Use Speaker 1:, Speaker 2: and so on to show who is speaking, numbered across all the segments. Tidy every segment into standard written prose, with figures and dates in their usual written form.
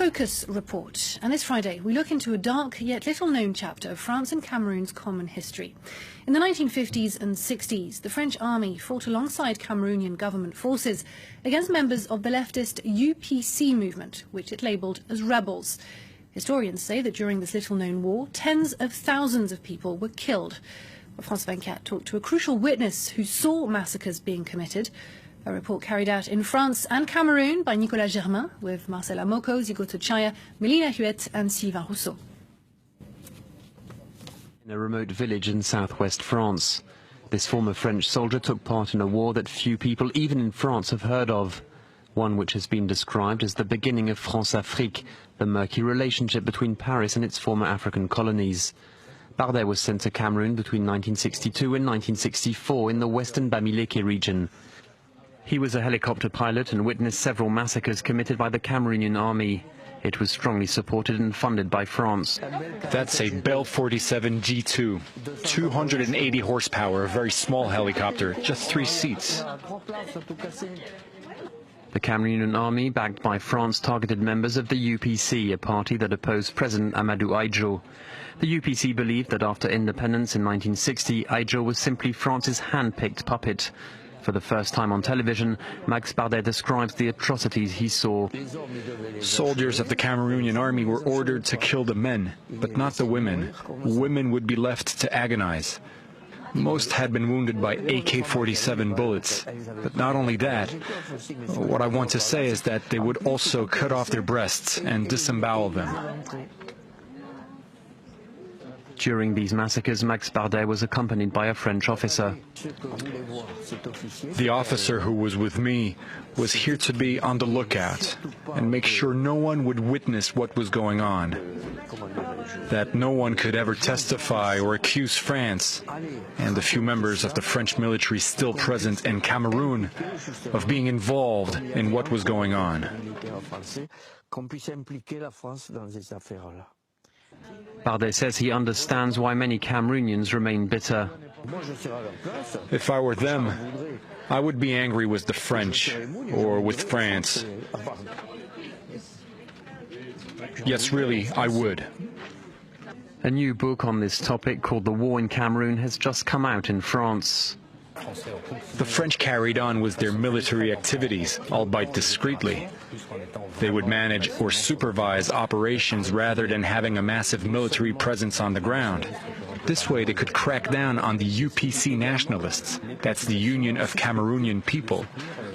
Speaker 1: Focus report, and this Friday we look into a dark yet little-known chapter of France and Cameroon's common history. In the 1950s and 60s, the French army fought alongside Cameroonian government forces against members of the leftist UPC movement, which it labelled as rebels. Historians say that during this little-known war, tens of thousands of people were killed. France 24 talked to a crucial witness who saw massacres being committed. A report carried out in France and Cameroon by Nicolas Germain, with Marcela Moko, Zigoto Chaya, Melina Huet and Sylvain Rousseau.
Speaker 2: In a remote village in southwest France, this former French soldier took part in a war that few people, even in France, have heard of. One which has been described as the beginning of France-Afrique, the murky relationship between Paris and its former African colonies. Bardet was sent to Cameroon between 1962 and 1964 in the western Bamileke region. He was a helicopter pilot and witnessed several massacres committed by the Cameroonian army. It was strongly supported and funded by France.
Speaker 3: That's a Bell 47 G2, 280 horsepower, a very small helicopter, just 3 seats.
Speaker 2: The Cameroonian army, backed by France, targeted members of the UPC, a party that opposed President Amadou Ahidjo. The UPC believed that after independence in 1960, Ahidjo was simply France's hand-picked puppet. For the first time on television, Max Bardet describes the atrocities he saw.
Speaker 3: Soldiers of the Cameroonian army were ordered to kill the men, but not the women. Women would be left to agonize. Most had been wounded by AK-47 bullets. But not only that, what I want to say is that they would also cut off their breasts and disembowel them.
Speaker 2: During these massacres, Max Bardet was accompanied by a French officer.
Speaker 3: The officer who was with me was here to be on the lookout and make sure no one would witness what was going on, that no one could ever testify or accuse France and the few members of the French military still present in Cameroon of being involved in what was going on.
Speaker 2: Bardet says he understands why many Cameroonians remain bitter.
Speaker 3: If I were them, I would be angry with the French or with France. Yes, really, I would.
Speaker 2: A new book on this topic called The War in Cameroon has just come out in France.
Speaker 3: The French carried on with their military activities, albeit discreetly. They would manage or supervise operations rather than having a massive military presence on the ground. This way they could crack down on the UPC nationalists, that's the Union of Cameroonian People,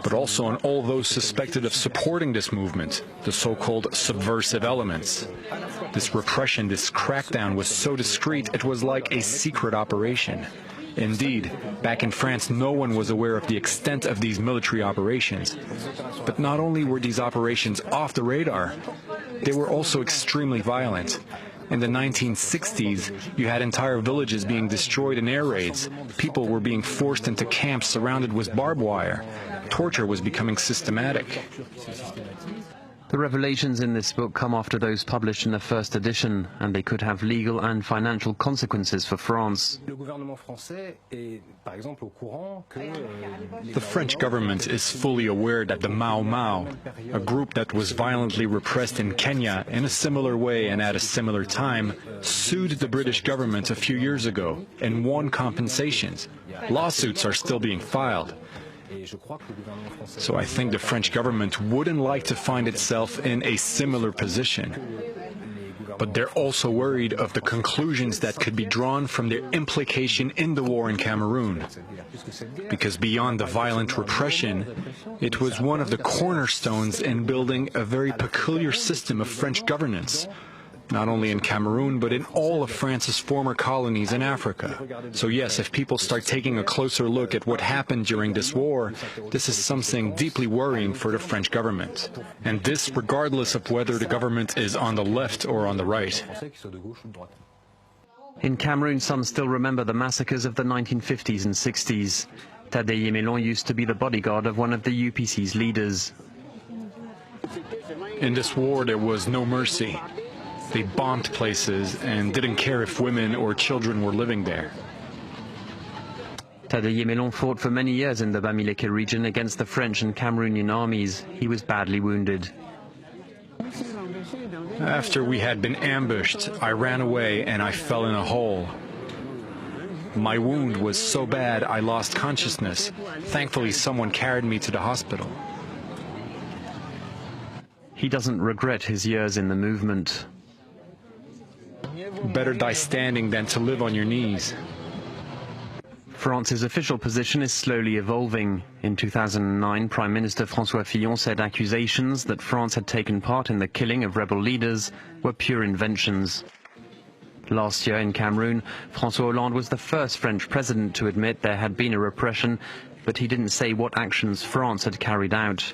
Speaker 3: but also on all those suspected of supporting this movement, the so-called subversive elements. This repression, this crackdown was so discreet it was like a secret operation. Indeed, back in France, no one was aware of the extent of these military operations. But not only were these operations off the radar, they were also extremely violent. In the 1960s, you had entire villages being destroyed in air raids. People were being forced into camps surrounded with barbed wire. Torture was becoming systematic.
Speaker 2: The revelations in this book come after those published in the first edition, and they could have legal and financial consequences for France.
Speaker 3: The French government is fully aware that the Mau Mau, a group that was violently repressed in Kenya in a similar way and at a similar time, sued the British government a few years ago and won compensations. Lawsuits are still being filed. So I think the French government wouldn't like to find itself in a similar position. But they're also worried of the conclusions that could be drawn from their implication in the war in Cameroon. Because beyond the violent repression, it was one of the cornerstones in building a very peculiar system of French governance, not only in Cameroon, but in all of France's former colonies in Africa. So yes, if people start taking a closer look at what happened during this war, this is something deeply worrying for the French government. And this regardless of whether the government is on the left or on the right.
Speaker 2: In Cameroon, some still remember the massacres of the 1950s and 60s. Tadei Yemelon used to be the bodyguard of one of the UPC's leaders.
Speaker 3: In this war, there was no mercy. They bombed places and didn't care if women or children were living there.
Speaker 2: Tadei Yemelon fought for many years in the Bamileke region against the French and Cameroonian armies. He was badly wounded.
Speaker 3: After we had been ambushed, I ran away and I fell in a hole. My wound was so bad I lost consciousness. Thankfully, someone carried me to the hospital.
Speaker 2: He doesn't regret his years in the movement.
Speaker 3: Better die standing than to live on your knees.
Speaker 2: France's official position is slowly evolving. In 2009, Prime Minister François Fillon said accusations that France had taken part in the killing of rebel leaders were pure inventions. Last year in Cameroon, François Hollande was the first French president to admit there had been a repression, but he didn't say what actions France had carried out.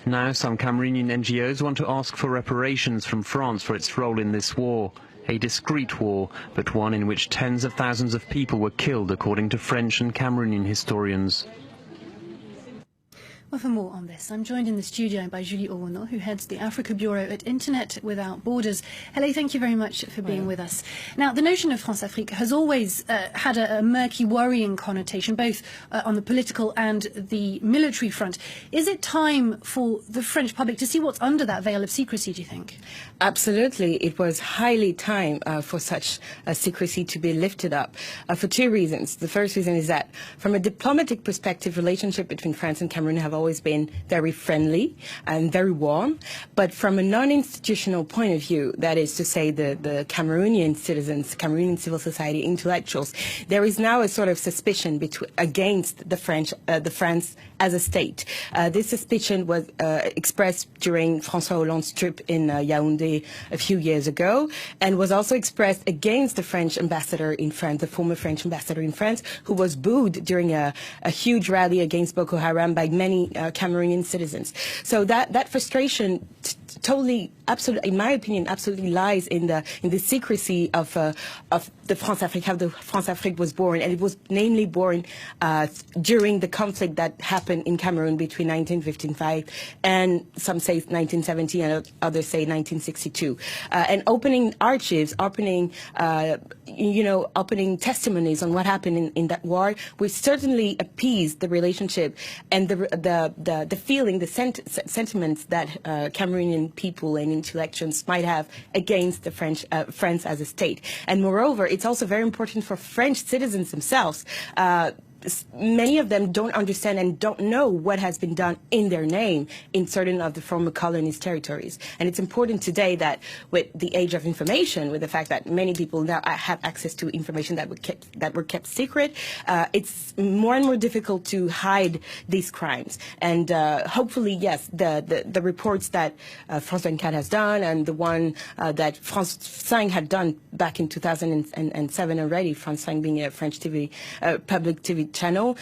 Speaker 2: Now some Cameroonian NGOs want to ask for reparations from France for its role in this war. A discreet war, but one in which tens of thousands of people were killed, according to French and Cameroonian historians.
Speaker 1: Well, for more on this, I'm joined in the studio by Julie Owono, who heads the Africa Bureau at Internet Without Borders. Hello, thank you very much for being with us. Now, the notion of France-Afrique has always had a murky, worrying connotation, both on the political and the military front. Is it time for the French public to see what's under that veil of secrecy, do you think?
Speaker 4: Absolutely. It was highly time for such secrecy to be lifted up for two reasons. The first reason is that from a diplomatic perspective, relationship between France and Cameroon have always been very friendly and very warm. But from a non-institutional point of view, that is to say the Cameroonian citizens, Cameroonian civil society intellectuals, there is now a sort of suspicion against the France as a state. This suspicion was expressed during François Hollande's trip in Yaoundé a few years ago, and was also expressed against the French ambassador in France, the former French ambassador in France, who was booed during a huge rally against Boko Haram by many Cameroonian citizens. So that frustration totally, absolutely, in my opinion, absolutely lies in the secrecy of the France-Afrique, how the France-Afrique was born, and it was namely born during the conflict that happened in Cameroon between 1955 and some say 1970 and others say 1962. And opening archives, opening testimonies on what happened in that war, which certainly appeased the relationship and the feeling, the sentiments that Cameroonian people and intellectuals might have against the France as a state. And moreover, it's also very important for French citizens themselves. Many of them don't understand and don't know what has been done in their name in certain of the former colonist territories. And it's important today that with the age of information, with the fact that many people now have access to information that were kept secret, it's more and more difficult to hide these crimes. And hopefully, yes, the reports that France 24 has done and the one that France 5 had done back in 2007 already, France 5 being a French TV, public TV channel,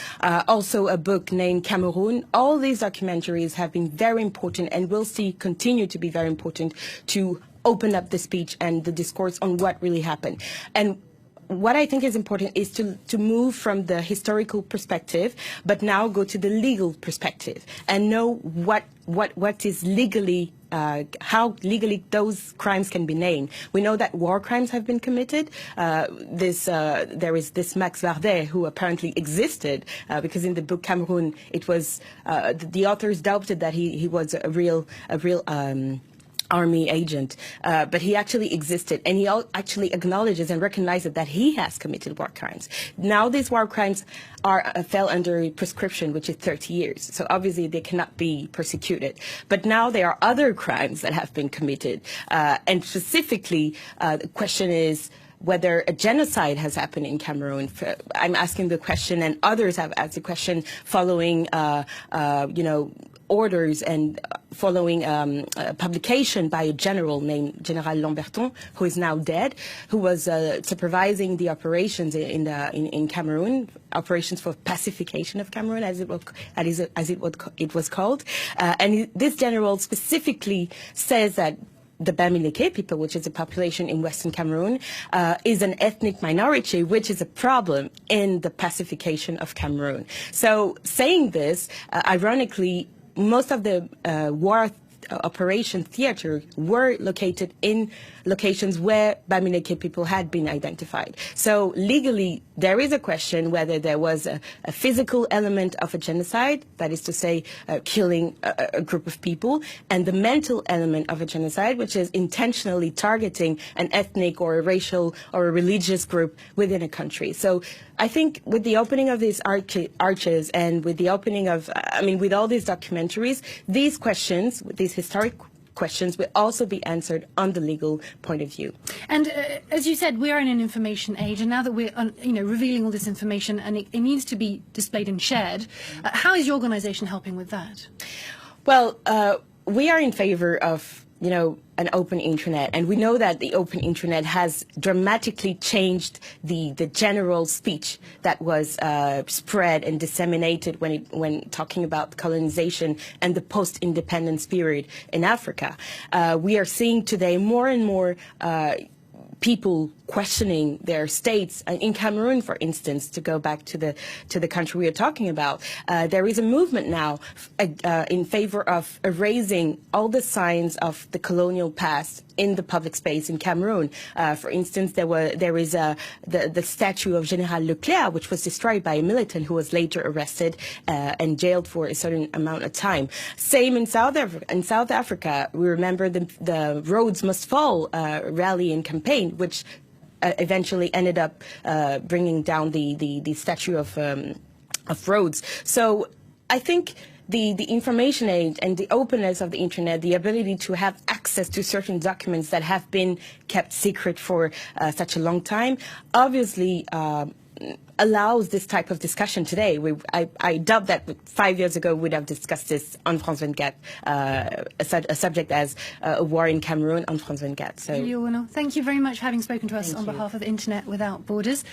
Speaker 4: also a book named Cameroon. All these documentaries have been very important and will continue to be very important to open up the speech and the discourse on what really happened. And what I think is important is to move from the historical perspective, but now go to the legal perspective and know what is legally, how legally those crimes can be named. We know that war crimes have been committed. There is this Max Vardet who apparently existed because in the book Cameroon, it was the authors doubted that he was a real army agent, but he actually existed, and he actually acknowledges and recognizes that he has committed war crimes. Now these war crimes fell under prescription, which is 30 years, so obviously they cannot be persecuted. But now there are other crimes that have been committed, and specifically the question is whether a genocide has happened in Cameroon. I'm asking the question, and others have asked the question following, orders and following publication by a general named General Lamberton, who is now dead, who was supervising the operations in Cameroon, operations for pacification of Cameroon, as it was called. And this general specifically says that the Bamileke people, which is a population in Western Cameroon, is an ethnic minority, which is a problem in the pacification of Cameroon. So saying this, ironically, most of the war operation theater were located in locations where Bamileke people had been identified. So legally, there is a question whether there was a physical element of a genocide, that is to say, killing a group of people, and the mental element of a genocide, which is intentionally targeting an ethnic or a racial or a religious group within a country. So I think with the opening of these arches and with the opening of, with all these documentaries, these questions, these historic questions will also be answered on the legal point of view.
Speaker 1: And as you said, we are in an information age, and now that we're revealing all this information and it needs to be displayed and shared, how is your organisation helping with that?
Speaker 4: Well, we are in favor of an open internet, and we know that the open internet has dramatically changed the general speech that was spread and disseminated when talking about colonization and the post-independence period in Africa. We are seeing today more and more people questioning their states. In Cameroon, for instance, to go back to the country we are talking about, there is a movement now in favor of erasing all the signs of the colonial past in the public space in Cameroon. For instance, there is the statue of General Leclerc, which was destroyed by a militant who was later arrested and jailed for a certain amount of time. Same in South Africa. In South Africa, we remember the Rhodes Must Fall rally and campaign, which eventually ended up bringing down the statue of Rhodes. So I think the information age and the openness of the internet, the ability to have access to certain documents that have been kept secret for such a long time, obviously allows this type of discussion today. I doubt that 5 years ago we'd have discussed this on France 24, a subject as a war in Cameroon on France 24. So,
Speaker 1: Thank you very much for having spoken to us on behalf of Internet Without Borders.